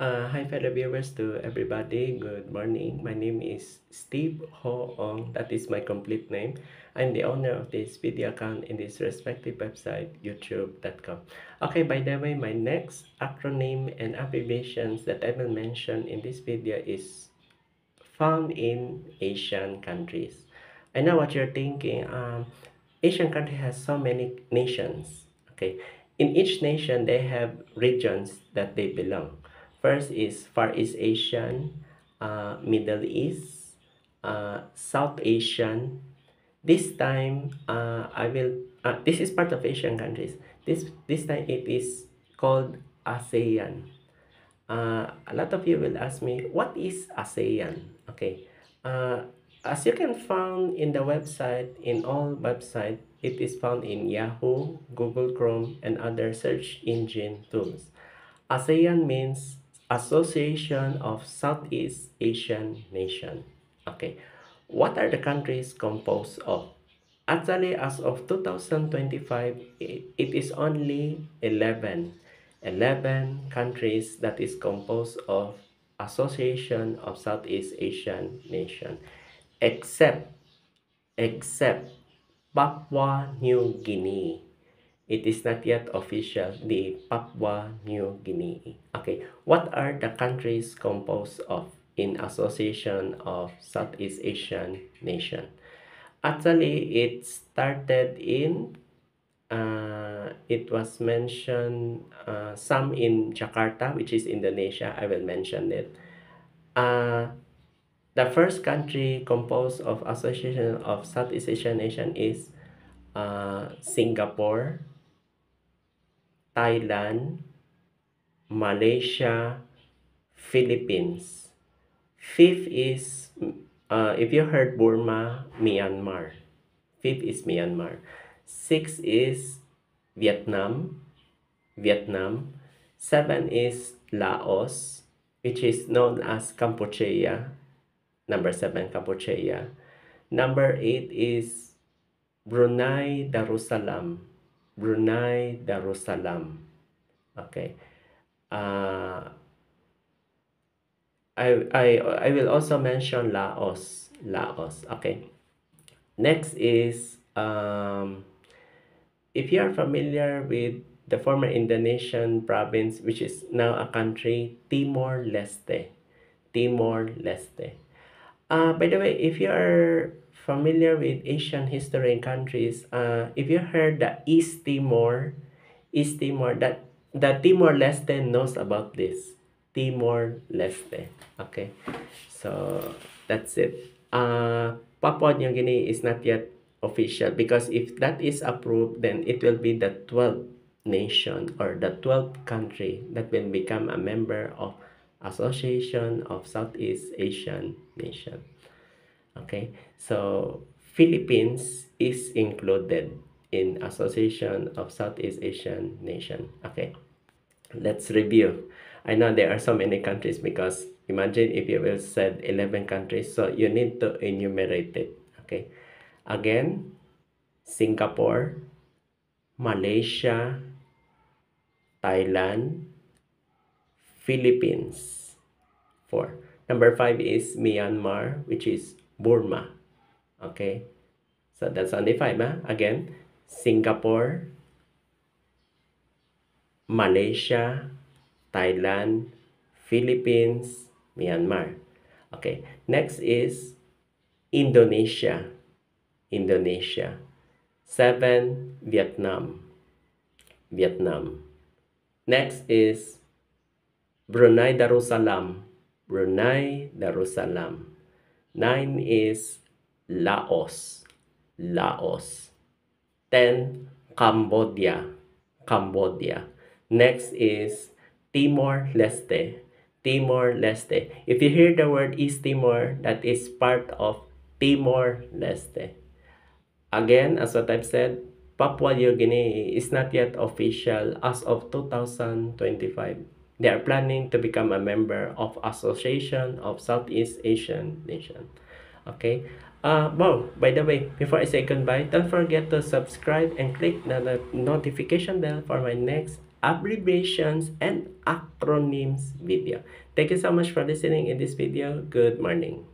Hi fellow viewers to everybody, good morning. My name is Steve Ho Ong, that is my complete name. I'm the owner of this video account in this respective website, youtube.com. Okay, by the way, my next acronym and abbreviations that I will mention in this video is found in Asian countries. I know what you're thinking. Asian country has so many nations. Okay, in each nation they have regions that they belong. First is Far East Asian, Middle East, South Asian. This time, I will. This is part of Asian countries. This time it is called ASEAN. A lot of you will ask me, what is ASEAN? Okay. Uh, as you can find in the website, in all website, it is found in Yahoo, Google Chrome, and other search engine tools. ASEAN means Association of Southeast Asian Nation. Okay. What are the countries composed of? Actually, as of 2025, it is only 11 countries that is composed of Association of Southeast Asian Nation, except except Papua New Guinea. It is not yet official, the Papua New Guinea. Okay, what are the countries composed of in Association of Southeast Asian Nation? Actually, it started in, it was mentioned, some in Jakarta, which is Indonesia. I will mention it. Uh, the first country composed of Association of Southeast Asian Nation is Singapore, Thailand, Malaysia, Philippines. Fifth is, if you heard Burma, Myanmar. Fifth is Myanmar. Six is Vietnam. Seven is Laos, which is known as Kampuchea. Number seven, Kampuchea. Number eight is Brunei Darussalam. Brunei Darussalam. Okay. Uh, I will also mention Laos. Laos. Okay. Next is, if you are familiar with the former Indonesian province, which is now a country, Timor-Leste. Timor-Leste. By the way, if you are familiar with Asian history and countries, if you heard the East Timor, that the Timor-Leste knows about this. Timor-Leste. Okay, so that's it. Papua New Guinea is not yet official, because if that is approved, then it will be the 12th nation or the 12th country that will become a member of Association of Southeast Asian Nation. Okay, so Philippines is included in Association of Southeast Asian Nation. Okay, let's review. I know there are so many countries, because imagine if you will said 11 countries, so you need to enumerate it. Okay, again, Singapore, Malaysia, Thailand, Philippines. 4. Number 5 is Myanmar, which is Burma. Okay, so that's only 5. Huh? Again, Singapore, Malaysia, Thailand, Philippines, Myanmar. Okay, next is Indonesia. Indonesia. 7, Vietnam. Vietnam. Next is Brunei Darussalam. Brunei Darussalam. 9 is Laos. Laos. 10, Cambodia. Cambodia. Next is Timor-Leste. Timor-Leste. If you hear the word East Timor, that is part of Timor-Leste. Again, as what I've said, Papua New Guinea is not yet official as of 2025. They are planning to become a member of Association of Southeast Asian Nation. Okay. Well, by the way, before I say goodbye, don't forget to subscribe and click the notification bell for my next abbreviations and acronyms video. Thank you so much for listening in this video. Good morning.